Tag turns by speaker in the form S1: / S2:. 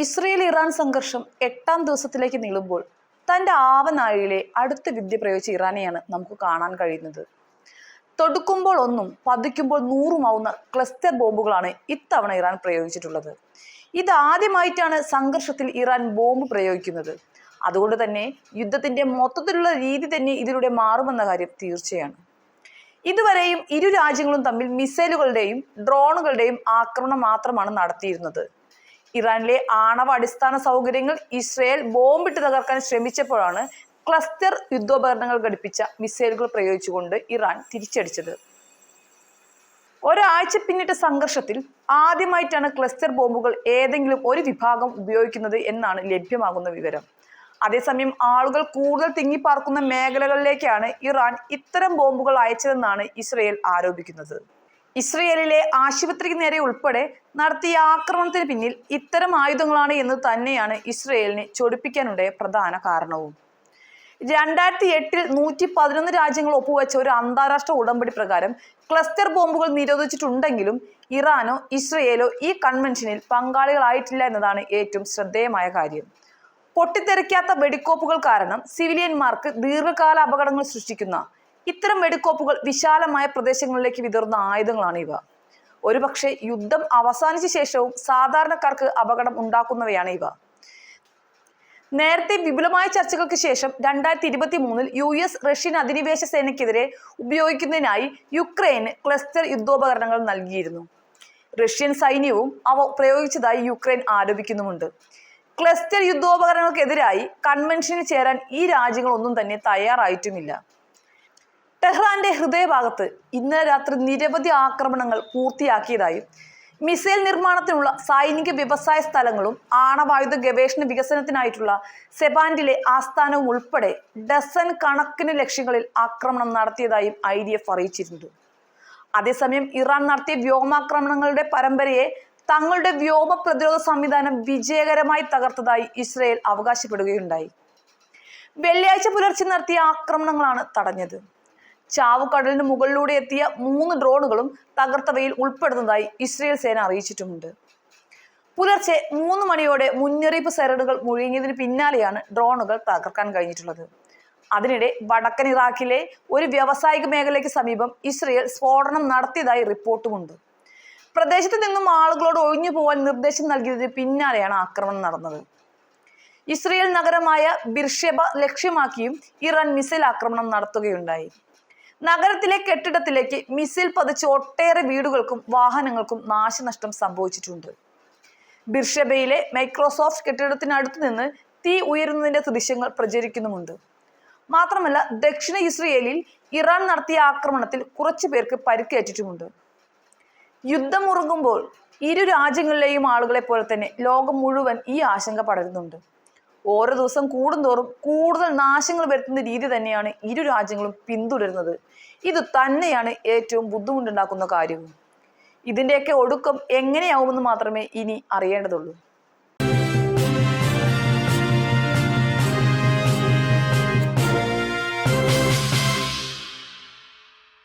S1: Israel Iran സംഘർഷം 8ാം ദിവസത്തിലേക്ക് നീളുമ്പോൾ തന്റെ ആവനാഴിയിലെ അടുത്ത വിദ്യ പ്രയോഗിച്ച ഇറാനെയാണ് നമുക്ക് കാണാൻ കഴിയുന്നത്. തൊടുക്കുമ്പോൾ ഒന്നും പതിക്കുമ്പോൾ നൂറുമാവുന്ന ക്ലസ്റ്റർ ബോംബുകളാണ് ഇത്തവണ ഇറാൻ പ്രയോഗിച്ചിട്ടുള്ളത്. ഇതാദ്യമായിട്ടാണ് സംഘർഷത്തിൽ ഇറാൻ ബോംബ് പ്രയോഗിക്കുന്നത്. അതുകൊണ്ട് തന്നെ യുദ്ധത്തിന്റെ മൊത്തത്തിലുള്ള രീതി തന്നെ ഇതിലൂടെ മാറുമെന്ന കാര്യം തീർച്ചയാണ്. ഇതുവരെയും ഇരു രാജ്യങ്ങളും തമ്മിൽ മിസൈലുകളുടെയും ഡ്രോണുകളുടെയും ആക്രമണം മാത്രമാണ് നടത്തിയിരുന്നത്. ഇറാനിലെ ആണവ അടിസ്ഥാന സൗകര്യങ്ങൾ ഇസ്രയേൽ ബോംബിട്ട് തകർക്കാൻ ശ്രമിച്ചപ്പോഴാണ് ക്ലസ്റ്റർ യുദ്ധോപകരണങ്ങൾ ഘടിപ്പിച്ച മിസൈലുകൾ പ്രയോഗിച്ചുകൊണ്ട് ഇറാൻ തിരിച്ചടിച്ചത്. ഒരാഴ്ച പിന്നിട്ട സംഘർഷത്തിൽ ആദ്യമായിട്ടാണ് ക്ലസ്റ്റർ ബോംബുകൾ ഏതെങ്കിലും ഒരു വിഭാഗം ഉപയോഗിക്കുന്നത് എന്നാണ് ലഭ്യമാകുന്ന വിവരം. അതേസമയം ആളുകൾ കൂടുതൽ തിങ്ങിപ്പാർക്കുന്ന മേഖലകളിലേക്കാണ് ഇറാൻ ഇത്തരം ബോംബുകൾ അയച്ചതെന്നാണ് ഇസ്രയേൽ ആരോപിക്കുന്നത്. ഇസ്രയേലിലെ ആശുപത്രിക്ക് നേരെ ഉൾപ്പെടെ നടത്തിയ ആക്രമണത്തിന് പിന്നിൽ ഇത്തരം ആയുധങ്ങളാണ് എന്ന് തന്നെയാണ് ഇസ്രയേലിനെ ചൊടിപ്പിക്കാനുണ്ടായ പ്രധാന കാരണവും. 2008 111 രാജ്യങ്ങൾ ഒപ്പുവെച്ച ഒരു അന്താരാഷ്ട്ര ഉടമ്പടി പ്രകാരം ക്ലസ്റ്റർ ബോംബുകൾ നിരോധിച്ചിട്ടുണ്ടെങ്കിലും ഇറാനോ ഇസ്രയേലോ ഈ കൺവെൻഷനിൽ പങ്കാളികളായിട്ടില്ല എന്നതാണ് ഏറ്റവും ശ്രദ്ധേയമായ കാര്യം. പൊട്ടിത്തെറിക്കാത്ത വെടിക്കോപ്പുകൾ കാരണം സിവിലിയന്മാർക്ക് ദീർഘകാല അപകടങ്ങൾ സൃഷ്ടിക്കുന്ന ഇത്തരം വെടിക്കോപ്പുകൾ വിശാലമായ പ്രദേശങ്ങളിലേക്ക് വിതറുന്ന ആയുധങ്ങളാണ് ഇവ. ഒരുപക്ഷെ യുദ്ധം അവസാനിച്ച ശേഷവും സാധാരണക്കാർക്ക് അപകടം ഉണ്ടാക്കുന്നവയാണ് ഇവ. നേരത്തെ വിപുലമായ ചർച്ചകൾക്ക് ശേഷം 2023 US റഷ്യൻ അധിനിവേശ സേനയ്ക്കെതിരെ ഉപയോഗിക്കുന്നതിനായി യുക്രൈന് ക്ലസ്റ്റർ യുദ്ധോപകരണങ്ങൾ നൽകിയിരുന്നു. റഷ്യൻ സൈന്യവും അവ പ്രയോഗിച്ചതായി യുക്രൈൻ ആരോപിക്കുന്നുമുണ്ട്. ക്ലസ്റ്റർ യുദ്ധോപകരണങ്ങൾക്കെതിരായി കൺവെൻഷനിൽ ചേരാൻ ഈ രാജ്യങ്ങളൊന്നും തന്നെ തയ്യാറായിട്ടുമില്ല. ടെഹ്റാന്റെ ഹൃദയഭാഗത്ത് ഇന്നലെ രാത്രി നിരവധി ആക്രമണങ്ങൾ പൂർത്തിയാക്കിയതായും മിസൈൽ നിർമ്മാണത്തിനുള്ള സൈനിക വ്യവസായ സ്ഥലങ്ങളും ആണവായുധ ഗവേഷണ വികസനത്തിനായിട്ടുള്ള സെബാൻഡിലെ ആസ്ഥാനവും ഉൾപ്പെടെ ഡസൻ കണക്കിന് ലക്ഷ്യങ്ങളിൽ ആക്രമണം നടത്തിയതായും IDF അറിയിച്ചിട്ടുണ്ട്. അതേസമയം ഇറാൻ നടത്തിയ വ്യോമാക്രമണങ്ങളുടെ പരമ്പരയെ തങ്ങളുടെ വ്യോമ പ്രതിരോധ സംവിധാനം വിജയകരമായി തകർത്തതായി ഇസ്രയേൽ അവകാശപ്പെടുകയുണ്ടായി. വെള്ളിയാഴ്ച പുലർച്ചെ നടത്തിയ ആക്രമണങ്ങളാണ് തടഞ്ഞത്. ചാവുകടലിന് മുകളിലൂടെ എത്തിയ 3 ഡ്രോണുകളും തകർത്തവയിൽ ഉൾപ്പെടുന്നതായി ഇസ്രയേൽ സേന അറിയിച്ചിട്ടുമുണ്ട്. പുലർച്ചെ 3 മണിയോടെ മുന്നറിയിപ്പ് സൈറണുകൾ മുഴങ്ങിയതിന് പിന്നാലെയാണ് ഡ്രോണുകൾ തകർക്കാൻ കഴിഞ്ഞിട്ടുള്ളത്. അതിനിടെ വടക്കൻ ഇറാഖിലെ ഒരു വ്യാവസായിക മേഖലയ്ക്ക് സമീപം ഇസ്രയേൽ സ്ഫോടനം നടത്തിയതായി റിപ്പോർട്ടുമുണ്ട്. പ്രദേശത്ത് നിന്നും ആളുകളോട് ഒഴിഞ്ഞു പോകാൻ നിർദ്ദേശം നൽകിയതിന് പിന്നാലെയാണ് ആക്രമണം നടന്നത്. ഇസ്രയേൽ നഗരമായ ബിർഷെബ ലക്ഷ്യമാക്കിയും ഇറാൻ മിസൈൽ ആക്രമണം നടത്തുകയുണ്ടായി. നഗരത്തിലെ കെട്ടിടത്തിലേക്ക് മിസൈൽ പതിച്ച് ഒട്ടേറെ വീടുകൾക്കും വാഹനങ്ങൾക്കും നാശനഷ്ടം സംഭവിച്ചിട്ടുണ്ട്. ബിർഷെബയിലെ മൈക്രോസോഫ്റ്റ് കെട്ടിടത്തിനടുത്ത് നിന്ന് തീ ഉയരുന്നതിന്റെ ദൃശ്യങ്ങൾ പ്രചരിക്കുന്നുമുണ്ട്. മാത്രമല്ല ദക്ഷിണ ഇസ്രയേലിൽ ഇറാൻ നടത്തിയ ആക്രമണത്തിൽ കുറച്ചു പേർക്ക് പരിക്കേറ്റിട്ടുമുണ്ട്. യുദ്ധം മുറുകുമ്പോൾ ഇരു രാജ്യങ്ങളിലെയും ആളുകളെ പോലെ തന്നെ ലോകം മുഴുവൻ ഈ ആശങ്ക പടരുന്നുണ്ട്. ഓരോ ദിവസം കൂടുന്തോറും കൂടുതൽ നാശങ്ങൾ വരുത്തുന്ന രീതി തന്നെയാണ് ഇരു രാജ്യങ്ങളും പിന്തുടരുന്നത്. ഇത് തന്നെയാണ് ഏറ്റവും ബുദ്ധിമുട്ടുണ്ടാക്കുന്ന കാര്യവും. ഇതിൻ്റെയൊക്കെ ഒടുക്കം എങ്ങനെയാവുമെന്ന് മാത്രമേ ഇനി അറിയേണ്ടതുള്ളൂ.